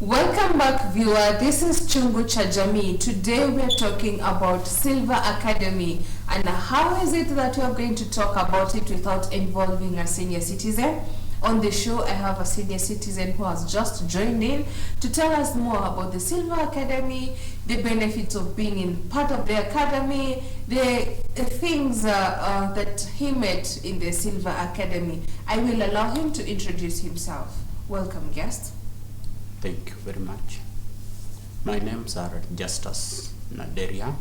Welcome back, viewer. This is Chungu cha Jamii. Today we are talking about Silver Academy, and how is it that we are going to talk about it without involving a senior citizen? On the show, I have a senior citizen who has just joined in to tell us more about the Silver Academy, the benefits of being in part of the academy, the things that he met in the Silver Academy. I will allow him to introduce himself. Welcome, guest. Thank you very much. My names are Justus Naderia.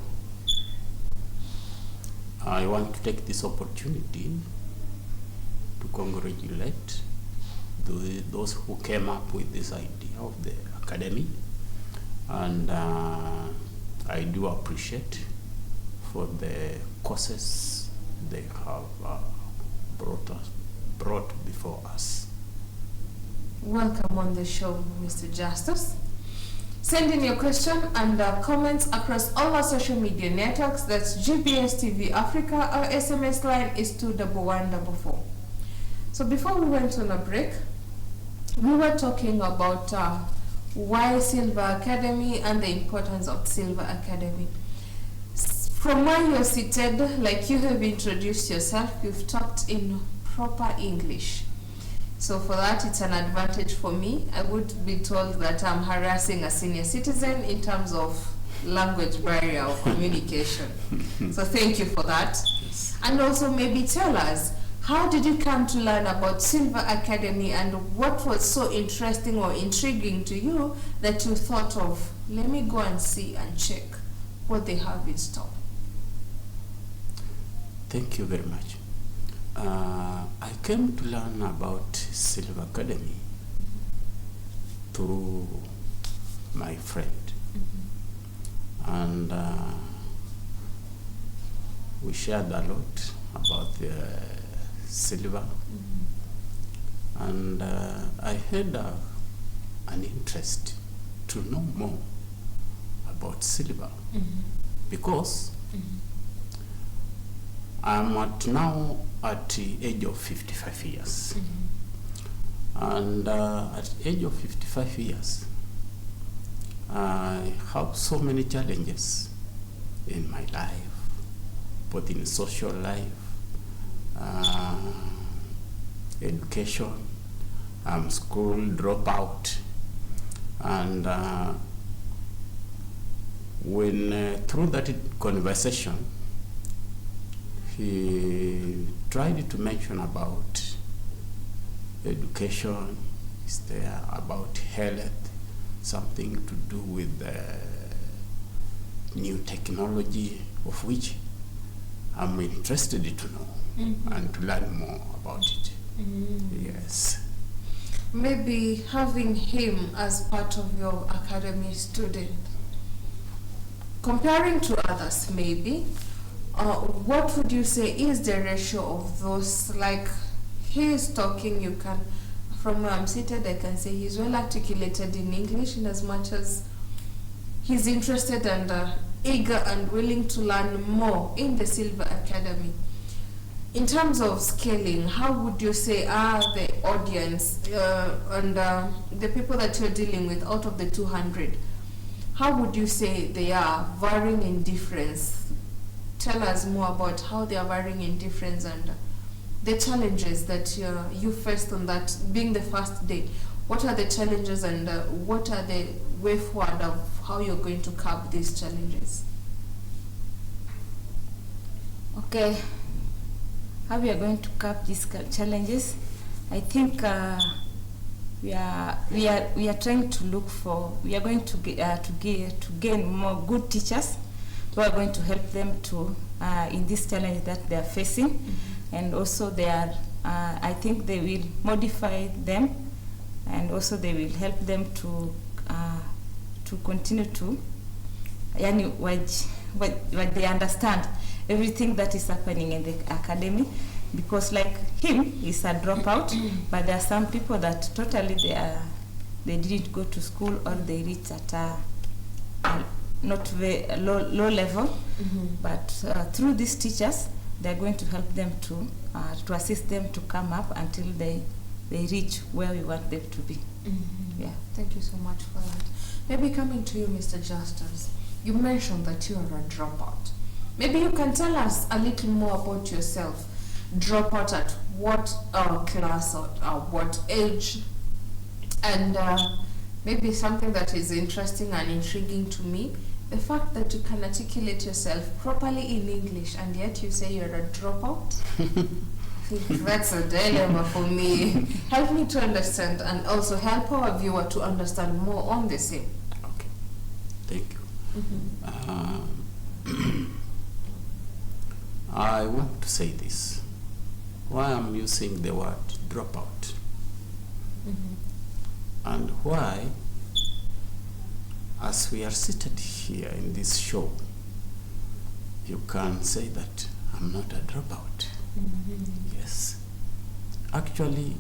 I want to take this opportunity to congratulate those who came up with this idea of the academy, and I do appreciate for the courses they have brought before us. Welcome on the show, Mr. Justus. Send in your question and comments across all our social media networks. That's GPS TV Africa. Our SMS line is 21144. So before we went on a break, we were talking about why Silver Academy and the importance of Silver Academy. From where you're seated, like you have introduced yourself, you've talked in proper English. So for that, it's an advantage for me. I would be told that I'm harassing a senior citizen in terms of language barrier or communication. So thank you for that. Yes. And also maybe tell us, how did you come to learn about Silver Academy, and what was so interesting or intriguing to you that you thought of, let me go and see and check what they have in store? Thank you very much. I came to learn about Silver Academy through my friend, and we shared a lot about the Silver, and I had an interest to know more about Silver, because I'm now at the age of 55 years. And at the age of 55 years, I have so many challenges in my life, both in social life, education. I'm school dropout, and when through that conversation, he tried to mention about education, is there about health, something to do with new technology, of which I'm interested to know and to learn more about it. Yes. Maybe having him as part of your academy student, comparing to others maybe, what would you say is the ratio of those? Like, he is talking, you can, from where I'm seated, I can say he's well articulated in English, in as much as he's interested and eager and willing to learn more in the Silver Academy. In terms of scaling, how would you say are the audience and the people that you're dealing with out of the 200? How would you say they are varying in difference? Tell us more about how they are varying in difference and the challenges that you faced on that being the first day. What are the challenges, and what are the way forward of how you're going to curb these challenges? Okay, how we are going to curb these challenges? I think we are trying to look for. We are going to gain more good teachers who are going to help them to in this challenge that they are facing, and also they are. I think they will modify them, and also they will help them to continue to, what they understand everything that is happening in the academy, because like him, he's a dropout, but there are some people that totally they didn't go to school, or they reached at a not very low level, but through these teachers, they're going to help them to assist them to come up until they reach where we want them to be. Mm-hmm. Yeah. Thank you so much for that. Maybe coming to you, Mr. Justus, you mentioned that you are a dropout. Maybe you can tell us a little more about yourself. Dropout at what class or what age? And maybe something that is interesting and intriguing to me, the fact that you can articulate yourself properly in English and yet you say you're a dropout. I think that's a dilemma for me. Help me to understand and also help our viewer to understand more on the same. Okay, thank you. I want to say this. Why I'm using the word dropout and why, as we are seated here in this show, you can say that I'm not a dropout. Yes. Actually,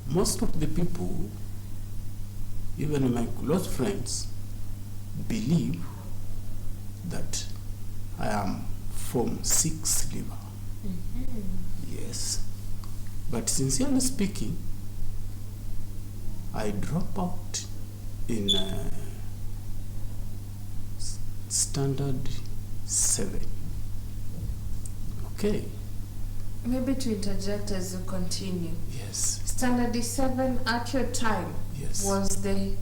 most of the people, even my close friends, believe that I am Form 6 liver. Yes. But sincerely speaking, I drop out in standard 7. Okay. Maybe to interject as you continue. Yes. Standard 7 at your time Yes. was the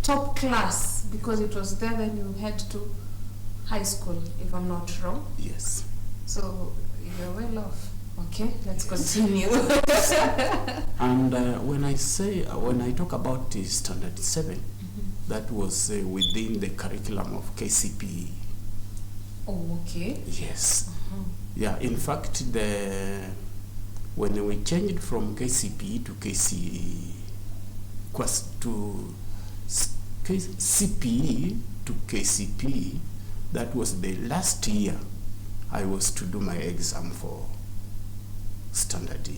top class because it was there when you head to high school, if I'm not wrong. Yes. So you're well off. Okay, let's continue. And when I talk about the standard 7, that was within the curriculum of KCPE. Oh, okay. Yes. Yeah, in fact, when we changed from KCPE to CPE to KCPE, that was the last year I was to do my exam for standard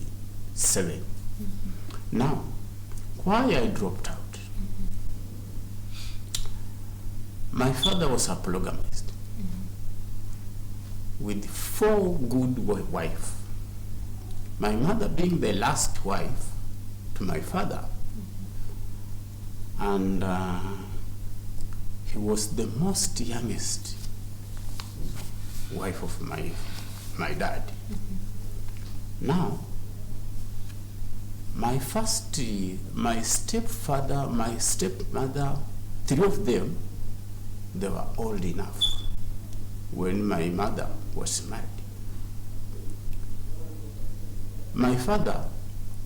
7. Now, why I dropped out? My father was a polygamist with 4 good wives. My mother being the last wife to my father, and he was the most youngest wife of my dad. Now, my stepfather, my stepmother, 3 of them, they were old enough when my mother was married. My father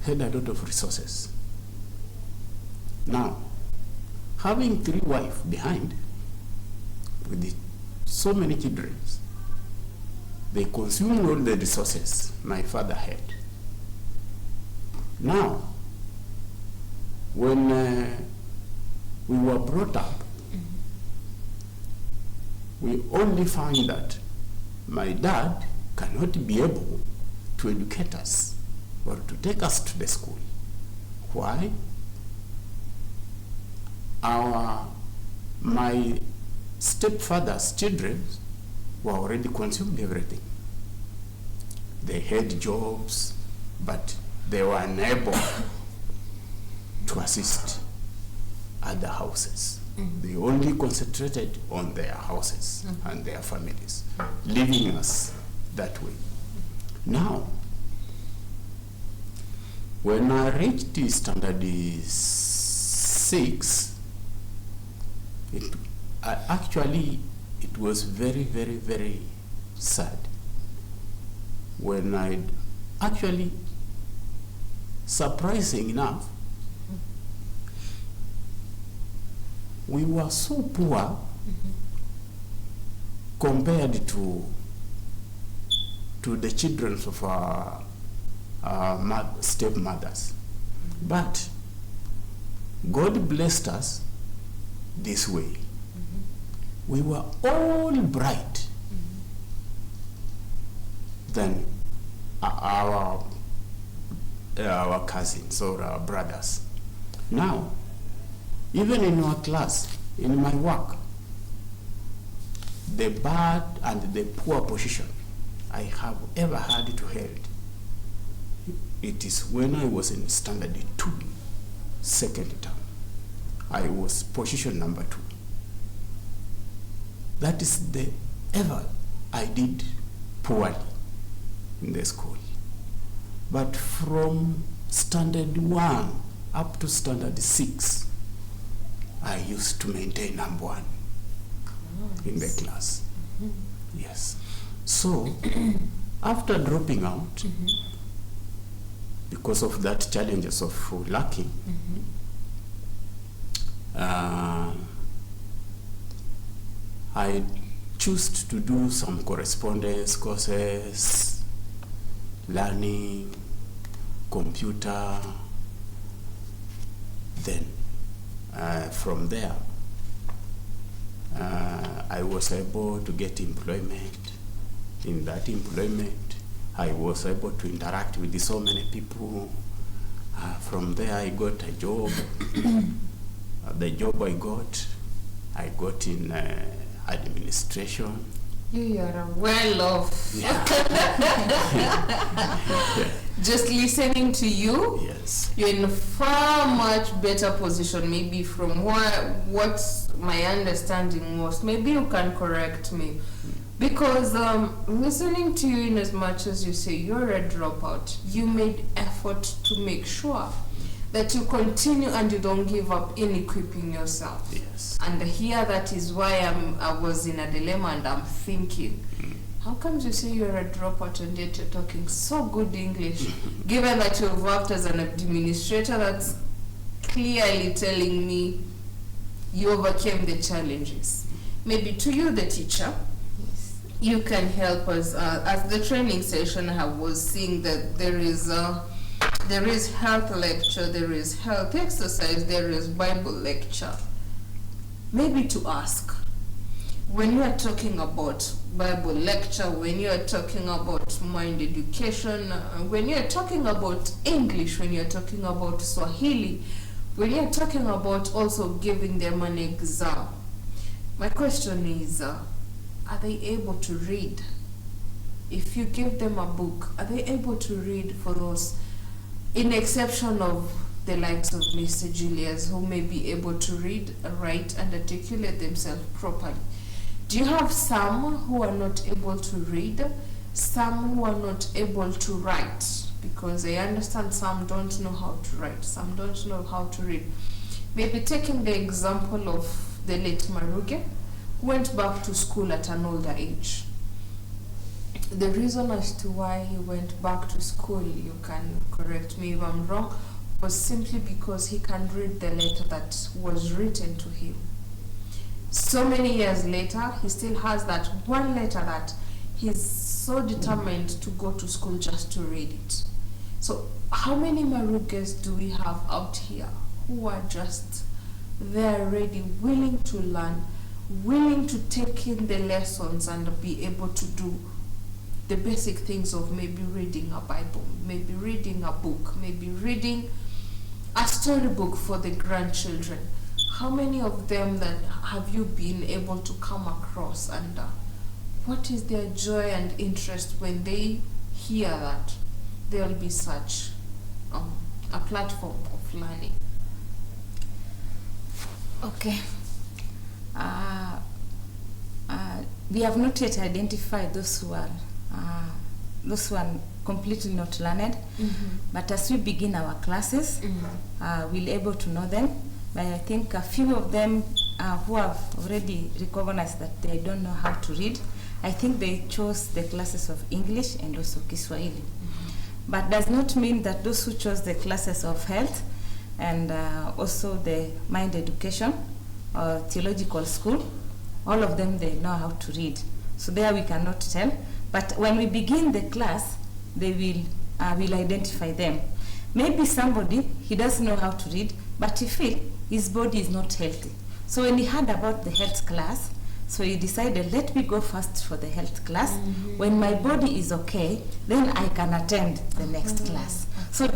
had a lot of resources. Now, having 3 wives behind, with so many children, they consumed all the resources my father had. Now, when we were brought up, we only found that my dad cannot be able to educate us or to take us to the school. Why? My stepfather's children were already consumed everything. They had jobs, but they were unable to assist other houses. They only concentrated on their houses and their families, leaving us that way. Now, when I reached the standard 6, it was very, very, very sad. When surprising enough, we were so poor compared to the children of our stepmothers. But God blessed us this way. We were all bright than our cousins or our brothers. Now, even in our class, in my work, the bad and the poor position I have ever had to hold, it is when I was in standard 2. second term, I was position number 2. That is the ever I did poorly in the school. But from standard 1 up to standard 6, I used to maintain number 1 in the class. Yes. So after dropping out, because of that challenges of lacking, I chose to do some correspondence courses, learning, computer. Then from there, I was able to get employment. In that employment, I was able to interact with so many people. From there, I got a job. The job I got in administration. You are well off. Yeah. Just listening to you, Yes. you're in a far much better position, maybe from what my understanding was. Maybe you can correct me. Because listening to you, in as much as you say you're a dropout, you made effort to make sure that you continue and you don't give up in equipping yourself. Yes. And here, that is why I was in a dilemma, and I'm thinking, how comes you say you're a dropout and yet you're talking so good English, given that you've worked as an administrator? That's clearly telling me you overcame the challenges. Maybe to you, the teacher, you can help us. As the training session, I was seeing that there is health lecture, there is health exercise, there is Bible lecture. Maybe to ask, when you are talking about Bible lecture, when you are talking about mind education, when you are talking about English, when you are talking about Swahili, when you are talking about also giving them an exam, my question is, are they able to read? If you give them a book, are they able to read for those, in exception of the likes of Mr. Julius, who may be able to read, write, and articulate themselves properly? Do you have some who are not able to read, some who are not able to write? Because I understand some don't know how to write, some don't know how to read. Maybe taking the example of the late Maruge, who went back to school at an older age. The reason as to why he went back to school, you can correct me if I'm wrong, was simply because he can read the letter that was written to him. So many years later, he still has that one letter that he's so determined to go to school just to read it. So how many Maruges do we have out here who are just there ready, willing to learn, willing to take in the lessons and be able to do the basic things of maybe reading a Bible, maybe reading a book, maybe reading a storybook for the grandchildren? How many of them that have you been able to come across, and what is their joy and interest when they hear that there will be such a platform of learning? Okay. We have not yet identified those who are completely not learned, but as we begin our classes, we'll able to know them. But I think a few of them who have already recognized that they don't know how to read, I think they chose the classes of English and also Kiswahili. But does not mean that those who chose the classes of health and also the mind education or theological school, all of them, they know how to read. So there we cannot tell. But when we begin the class, they will identify them. Maybe somebody, he doesn't know how to read, but he feels his body is not healthy. So when he heard about the health class, so he decided, let me go first for the health class. When my body is okay, then I can attend the next class. So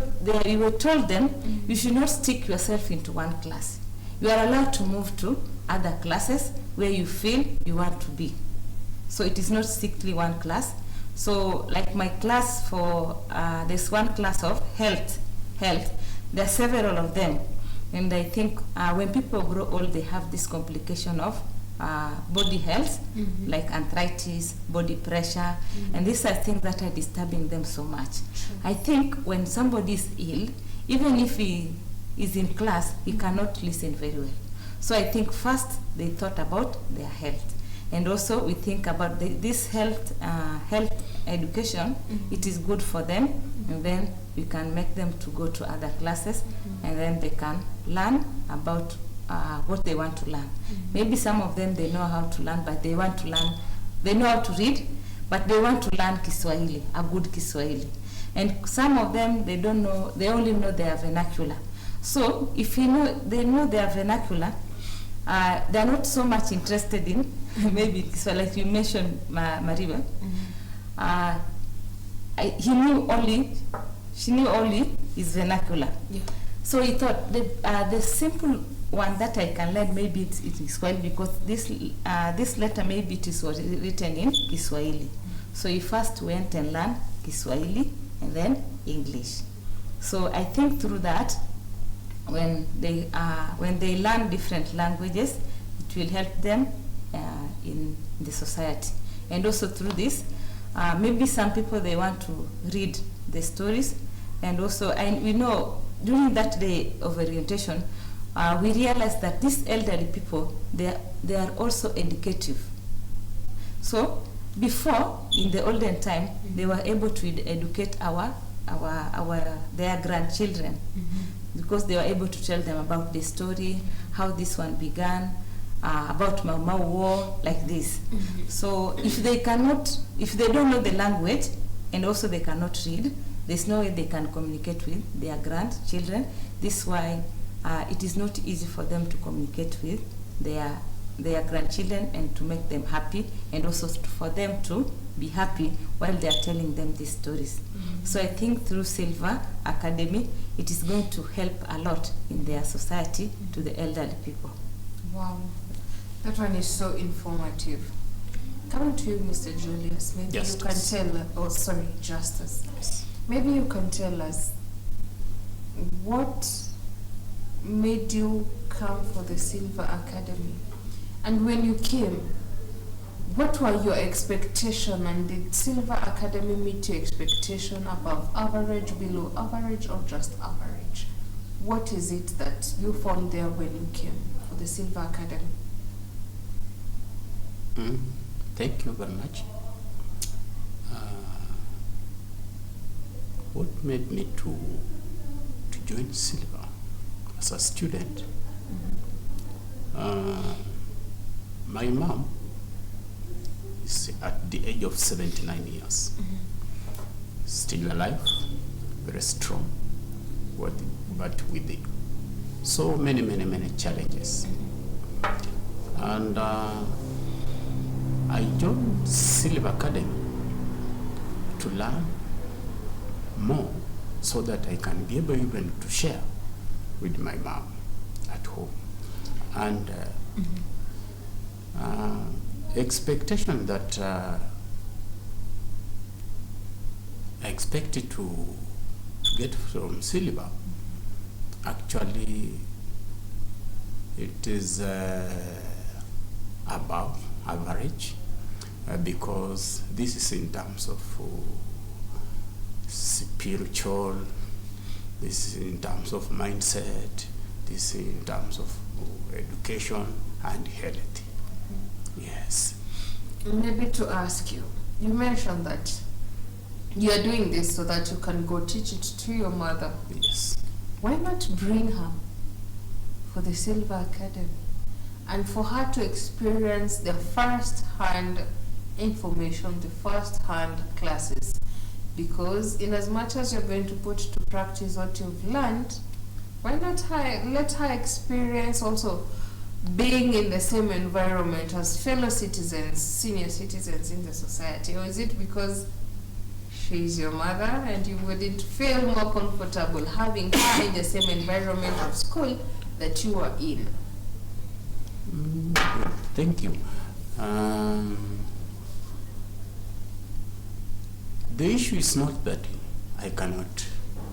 we were told them, you should not stick yourself into one class. You are allowed to move to other classes where you feel you want to be. So it is not strictly one class. So like my class for, there's one class of health. There are several of them. And I think when people grow old, they have this complication of body health, like arthritis, body pressure, and these are things that are disturbing them so much. True. I think when somebody is ill, even if he is in class, he cannot listen very well. So I think first they thought about their health, and also we think about this health education. It is good for them, and then we can make them to go to other classes, and then they can learn about what they want to learn. Maybe some of them, they know how to learn, but they want to learn, they know how to read, but they want to learn Kiswahili, a good Kiswahili. And some of them, they don't know, they only know their vernacular. So if they know their vernacular, they're not so much interested in maybe Kiswahili, like you mentioned, Mariba. She knew only his vernacular. Yeah. So he thought the simple one that I can learn, maybe it is Kiswahili, because this letter maybe it was written in Kiswahili. So he first went and learned Kiswahili and then English. So I think through that, when they learn different languages, it will help them in the society. And also through this, maybe some people, they want to read the stories, and also we know during that day of orientation, we realized that these elderly people, they are also educative. So before, in the olden time, they were able to educate their grandchildren, because they were able to tell them about the story, how this one began, about Mau Mau War, like this. So if they don't know the language, and also they cannot read, there's no way they can communicate with their grandchildren. This is why it is not easy for them to communicate with their grandchildren and to make them happy, and also for them to be happy while they are telling them these stories. So I think through Silver Academy, it is going to help a lot in their society to the elderly people. Wow, that one is so informative. Coming to you, Mr. Julius, maybe Justice. you can tell, Justice. Yes. Maybe you can tell us what made you come for the Silver Academy, and when you came, what were your expectations, and did Silver Academy meet your expectation, above average, below average, or just average? What is it that you found there when you came for the Silver Academy? Thank you very much. What made me to join Silver as a student? My mom is at the age of 79 years, still alive, very strong, but with so many challenges. And I joined Silver Academy to learn more, so that I can be able even to share with my mom at home. And expectation that I expected to get from Silver, actually it is above average, because this is in terms of spiritual, this is in terms of mindset, this is in terms of education and health. Yes. Maybe to ask you, you mentioned that you are doing this so that you can go teach it to your mother. Yes. Why not bring her for the Silver Academy, and for her to experience the first-hand information, the first-hand classes? Because in as much as you're going to put to practice what you've learned, why not let her experience also being in the same environment as fellow citizens, senior citizens in the society? Or is it because she's your mother and you wouldn't feel more comfortable having her in the same environment of school that you are in? Thank you. The issue is not that I cannot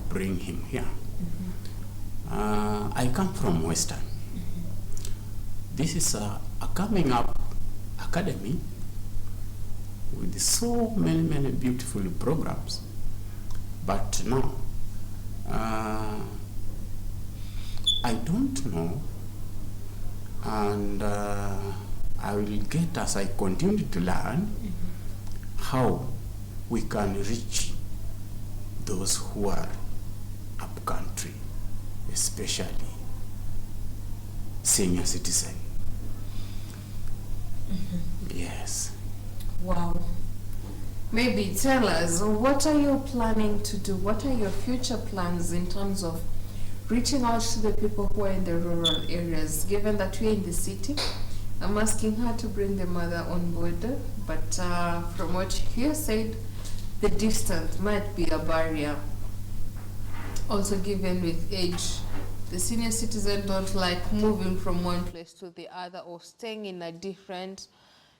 bring him here. I come from Western. This is a coming up academy with so many beautiful programs. But now, I don't know, and I will get, as I continue to learn, how we can reach those who are up country, especially senior citizen. Yes. Wow. Maybe tell us, what are you planning to do? What are your future plans in terms of reaching out to the people who are in the rural areas? Given that we're in the city, I'm asking her to bring the mother on board, but from what you said, the distance might be a barrier. Also, given with age, the senior citizens don't like moving from one place to the other or staying in a different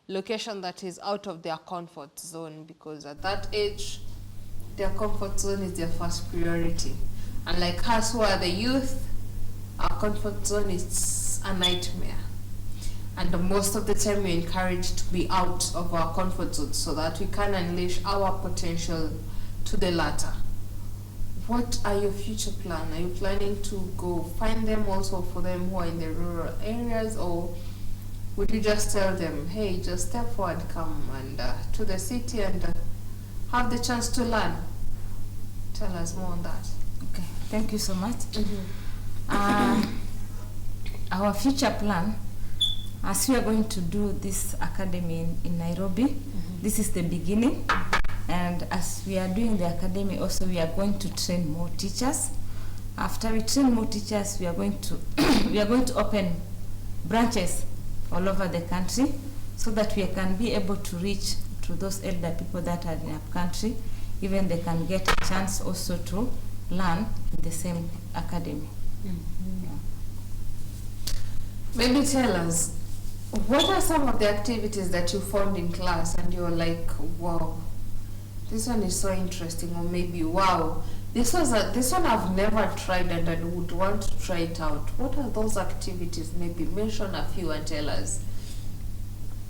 location that is out of their comfort zone, because at that age, their comfort zone is their first priority. And like us who are the youth, our comfort zone is a nightmare. And most of the time we're encouraged to be out of our comfort zone so that we can unleash our potential to the latter. What are your future plans? Are you planning to go find them also for them who are in the rural areas, or would you just tell them, hey, just step forward, come and to the city and have the chance to learn? Tell us more on that. Okay, thank you so much. Our future plan, as we are going to do this academy in Nairobi, this is the beginning. And as we are doing the academy, also we are going to train more teachers. After we train more teachers, we are going to we are going to open branches all over the country so that we can be able to reach to those elder people that are in our country. Even they can get a chance also to learn in the same academy. Maybe tell us, what are some of the activities that you found in class and you're like, wow, this one is so interesting, or maybe, wow, this one I've never tried and I would want to try it out. What are those activities? Maybe mention a few and tell us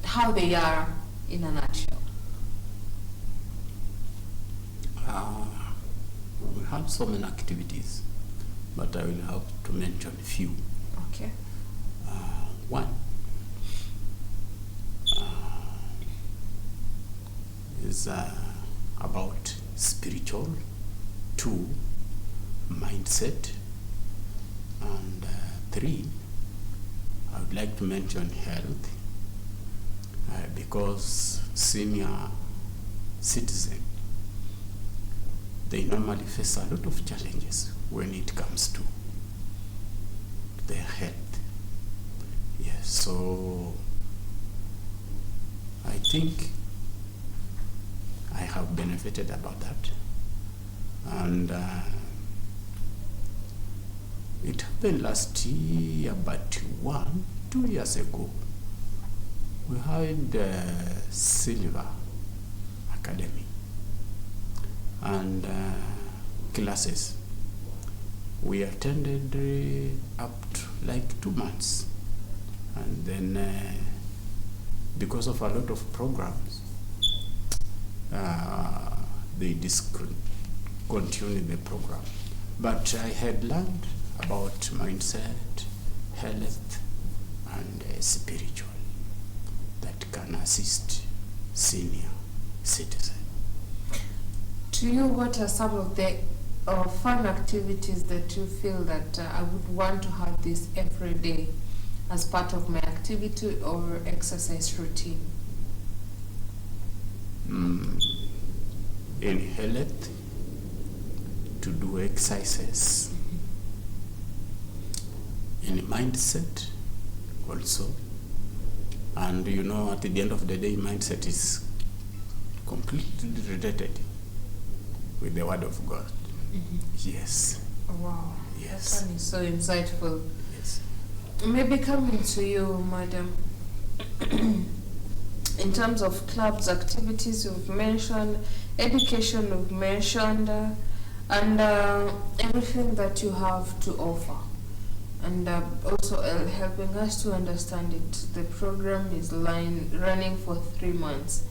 how they are in a nutshell. We have so many activities, but I will have to mention a few. Okay. One is about spiritual. 2, mindset. And 3, I would like to mention health, because senior citizens, they normally face a lot of challenges when it comes to their health. Yes, so I think I have benefited about that. And it happened last year, but 2 years ago, we had Silver Academy and classes. We attended up to like 2 months, and then because of a lot of programs, they discontinued the program. But I had learned about mindset, health, and spiritual that can assist senior citizens. To you, what are some of the fun activities that you feel that I would want to have this every day as part of my activity or exercise routine? In health, to do exercises. In mindset also. And you know, at the end of the day, mindset is completely related with the Word of God. Yes. Wow. Yes. That one is so insightful. Yes. Maybe coming to you, madam. In terms of clubs, activities you've mentioned, education you've mentioned, and everything that you have to offer. and also helping us to understand it. The program is running for 3 months.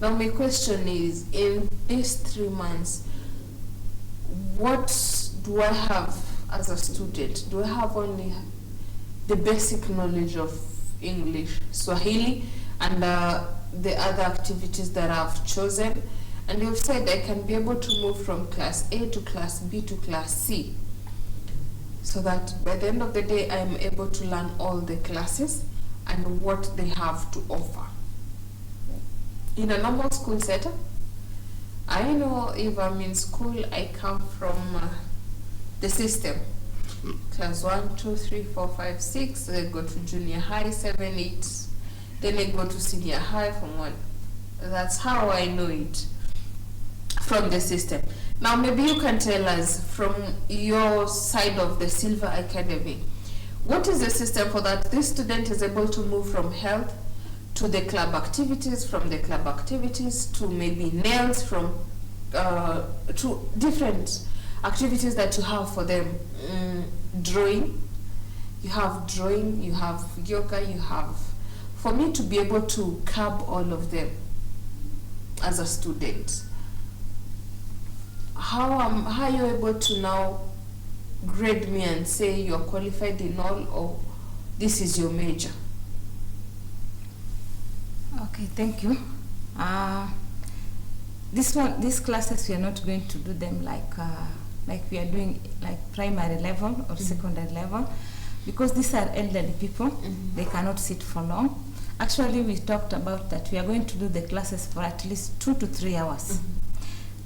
Now my question is, in these 3 months, what do I have as a student? Do I have only the basic knowledge of English, Swahili, and the other activities that I've chosen? And you've said I can be able to move from class A to class B to class C, so that by the end of the day I'm able to learn all the classes and what they have to offer. In a normal school setup, I know if I'm in school, I come from the system. Class 1, 2, 3, 4, 5, 6, I go to junior high, 7, 8, then I go to senior high from 1. That's how I know it from the system. Now maybe you can tell us from your side of the Silver Academy, what is the system for that this student is able to move from health to the club activities, from the club activities to maybe nails, from to different activities that you have for them. Drawing, you have yoga, you have, for me to be able to curb all of them as a student. How are you able to now grade me and say you're qualified in all, or this is your major? Okay, thank you. These classes, we are not going to do them like we are doing like primary level or secondary level, because these are elderly people. They cannot sit for long. Actually, we talked about that we are going to do the classes for at least 2 to 3 hours.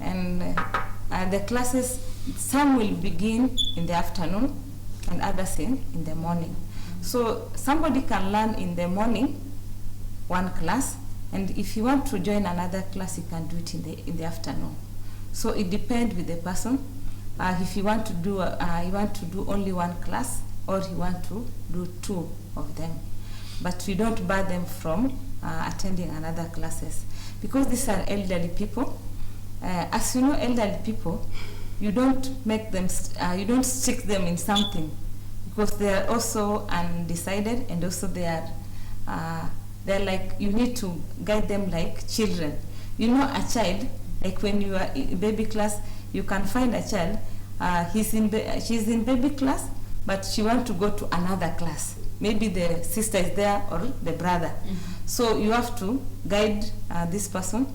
And the classes, some will begin in the afternoon and others in the morning. So somebody can learn in the morning one class, and if you want to join another class, you can do it in the afternoon. So it depends with the person. If you want to do only one class, or you want to do 2 of them, but we don't bar them from attending another classes, because these are elderly people. As you know, elderly people, you don't make them, you don't stick them in something, because they are also undecided, and also they're like, you need to guide them like children. You know, a child, like when you are in baby class, you can find a child, she's in baby class, but she wants to go to another class. Maybe the sister is there or the brother. So you have to guide this person,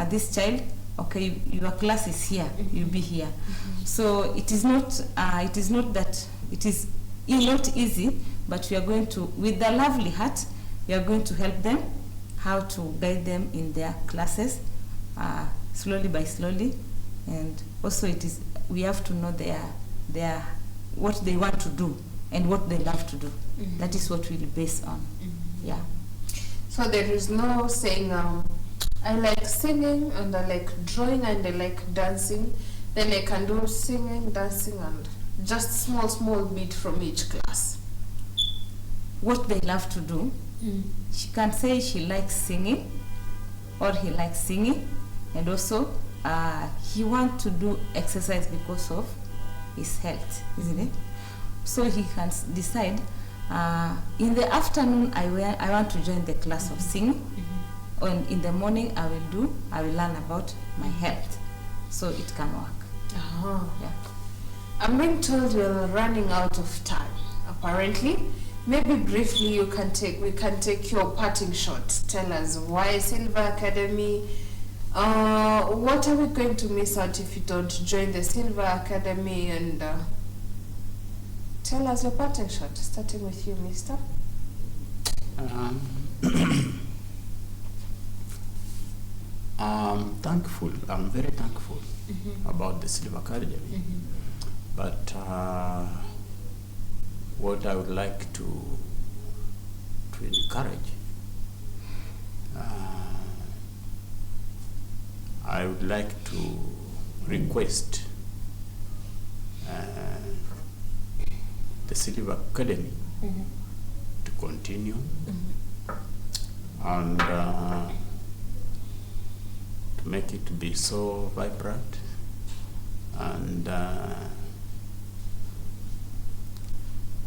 this child. Okay, your class is here, you be here. So it is not that it is not easy, but we are going to, with the lovely heart, we are going to help them how to guide them in their classes, slowly by slowly. And also we have to know their what they want to do and what they love to do. That is what we'll base on. Yeah. So there is no saying, I like singing and I like drawing and I like dancing, then I can do singing, dancing, and just small bit from each class. What they love to do, she can say she likes singing, or he likes singing, and also he wants to do exercise because of his health, isn't it? So he can decide, in the afternoon I want to join the class of singing, and in the morning I will learn about my health, so it can work. Yeah. I'm being told we're running out of time, apparently. Maybe briefly we can take your parting shot. Tell us why Silver Academy. What are we going to miss out if you don't join the Silver Academy? And tell us your parting shot, starting with you, Mister. I'm very thankful about the Silver Academy. But what I would like to encourage, I would like to request the Silver Academy to continue and to make it be so vibrant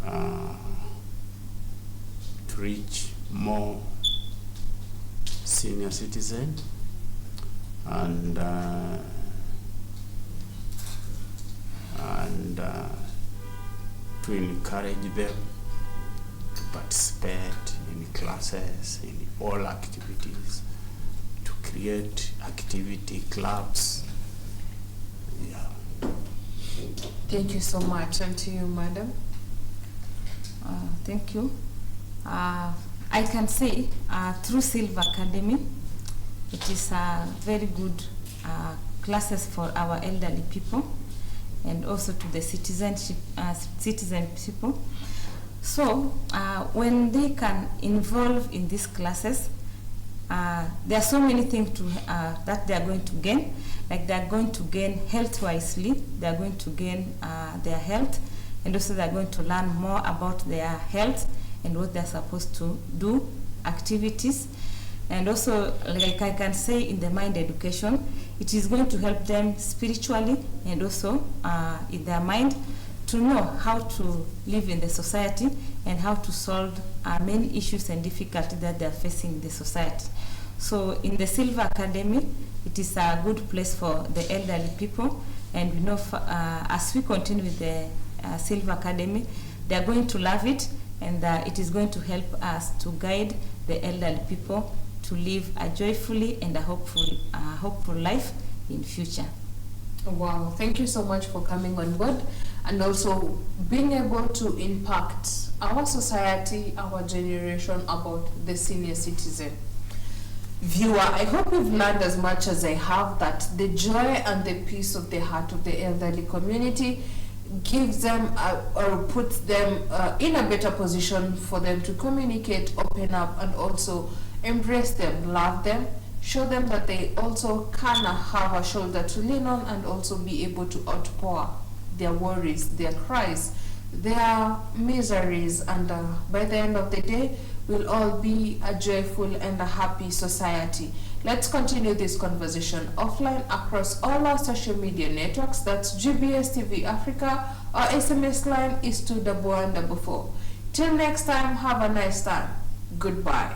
to reach more senior citizens and to encourage them to participate in classes, in all activities, to create activity clubs. Yeah. Thank you so much. And to you, madam. Thank you. I can say through Silver Academy, it is very good classes for our elderly people and also to the citizen people. So when they can involve in these classes, there are so many things that they are going to gain. Like they are going to gain health-wisely, they are going to gain their health, and also they are going to learn more about their health and what they are supposed to do, activities. And also, like I can say in the mind education, it is going to help them spiritually and also in their mind to know how to live in the society and how to solve many issues and difficulties that they are facing in the society. So in the Silver Academy, it is a good place for the elderly people, and we know as we continue with the Silver Academy, they are going to love it, and it is going to help us to guide the elderly people to live a joyfully and a hopeful life in future. Wow, thank you so much for coming on board and also being able to impact our society, our generation about the senior citizen. Viewer, I hope you've learned as much as I have that the joy and the peace of the heart of the elderly community gives them or puts them in a better position for them to communicate, open up, and also embrace them, love them, show them that they also can have a shoulder to lean on and also be able to outpour their worries, their cries, their miseries, and by the end of the day, we'll all be a joyful and a happy society. Let's continue this conversation offline across all our social media networks. That's GBS TV Africa. Our SMS line is 21144. Till next time, have a nice time. Goodbye.